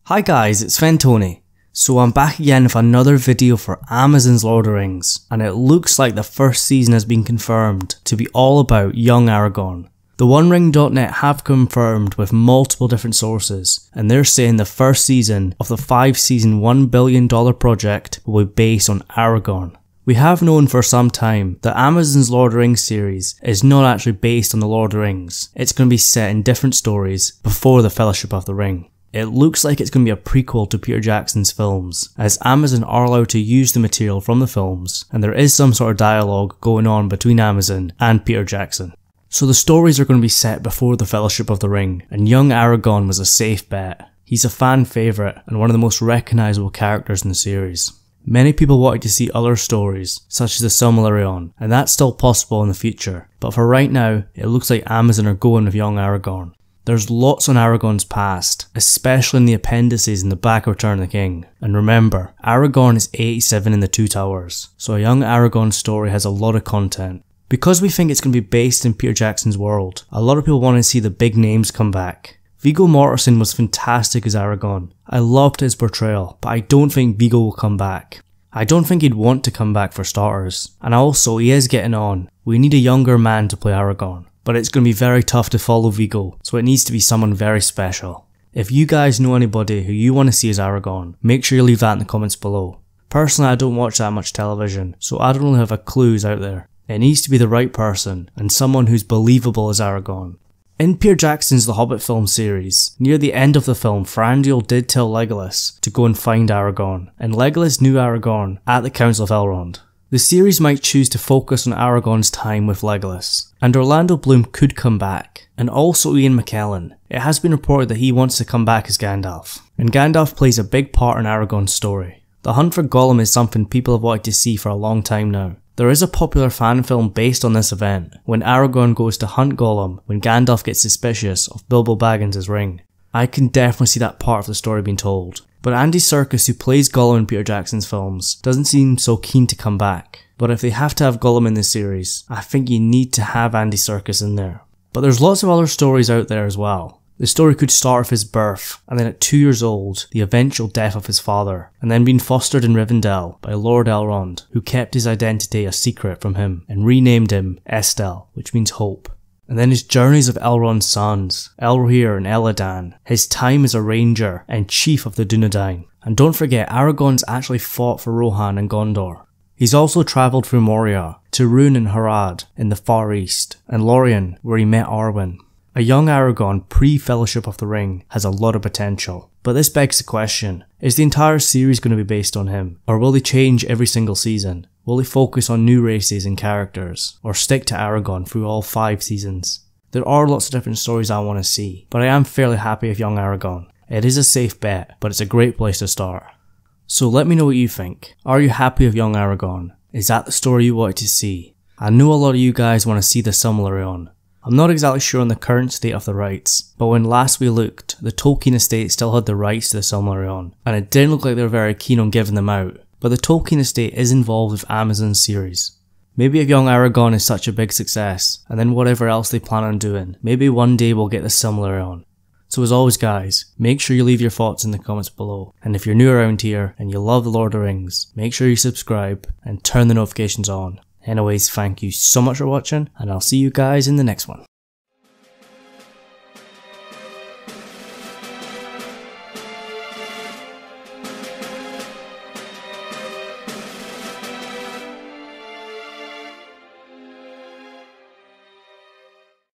Hi guys, it's Fentony. So I'm back again with another video for Amazon's Lord of the Rings, and it looks like the first season has been confirmed to be all about young Aragorn. The OneRing.net have confirmed with multiple different sources, and they're saying the first season of the 5-season $1 billion project will be based on Aragorn. We have known for some time that Amazon's Lord of the Rings series is not actually based on the Lord of the Rings. It's going to be set in different stories before the Fellowship of the Ring. It looks like it's going to be a prequel to Peter Jackson's films, as Amazon are allowed to use the material from the films, and there is some sort of dialogue going on between Amazon and Peter Jackson. So the stories are going to be set before the Fellowship of the Ring, and young Aragorn was a safe bet. He's a fan favourite and one of the most recognisable characters in the series. Many people wanted to see other stories, such as the Silmarillion, and that's still possible in the future, but for right now, it looks like Amazon are going with young Aragorn. There's lots on Aragorn's past, especially in the appendices in the back of Return of the King. And remember, Aragorn is 87 in the Two Towers, so a young Aragorn story has a lot of content. Because we think it's going to be based in Peter Jackson's world, a lot of people want to see the big names come back. Viggo Mortensen was fantastic as Aragorn. I loved his portrayal, but I don't think Viggo will come back. I don't think he'd want to come back for starters, and also he is getting on. We need a younger man to play Aragorn. But it's going to be very tough to follow Viggo, so it needs to be someone very special. If you guys know anybody who you want to see as Aragorn, make sure you leave that in the comments below. Personally, I don't watch that much television, so I don't really have a clue who's out there. It needs to be the right person, and someone who's believable as Aragorn. In Peter Jackson's The Hobbit film series, near the end of the film, Thranduil did tell Legolas to go and find Aragorn, and Legolas knew Aragorn at the Council of Elrond. The series might choose to focus on Aragorn's time with Legolas, and Orlando Bloom could come back, and also Ian McKellen. It has been reported that he wants to come back as Gandalf, and Gandalf plays a big part in Aragorn's story. The hunt for Gollum is something people have wanted to see for a long time now. There is a popular fan film based on this event, when Aragorn goes to hunt Gollum when Gandalf gets suspicious of Bilbo Baggins' ring. I can definitely see that part of the story being told. But Andy Serkis, who plays Gollum in Peter Jackson's films, doesn't seem so keen to come back. But if they have to have Gollum in this series, I think you need to have Andy Serkis in there. But there's lots of other stories out there as well. The story could start with his birth, and then at 2 years old, the eventual death of his father, and then being fostered in Rivendell by Lord Elrond, who kept his identity a secret from him and renamed him Estel, which means hope. And then his journeys of Elrond's sons, Elrohir and Elladan, his time as a ranger and chief of the Dunedain. And don't forget, Aragorn's actually fought for Rohan and Gondor. He's also travelled through Moria, to Rhûn and Harad in the Far East, and Lorien where he met Arwen. A young Aragorn pre-Fellowship of the Ring has a lot of potential. But this begs the question, is the entire series going to be based on him? Or will they change every single season? Will they focus on new races and characters, or stick to Aragorn through all 5 seasons? There are lots of different stories I want to see, but I am fairly happy with young Aragorn. It is a safe bet, but it's a great place to start. So let me know what you think. Are you happy with young Aragorn? Is that the story you wanted to see? I know a lot of you guys want to see the Silmarillion. I'm not exactly sure on the current state of the rights, but when last we looked, the Tolkien estate still had the rights to the Silmarillion, and it didn't look like they were very keen on giving them out. But the Tolkien estate is involved with Amazon's series. Maybe if young Aragorn is such a big success, and then whatever else they plan on doing, maybe one day we'll get the Silmarillion. So as always guys, make sure you leave your thoughts in the comments below, and if you're new around here and you love the Lord of the Rings, make sure you subscribe and turn the notifications on. Anyways, thank you so much for watching, and I'll see you guys in the next one.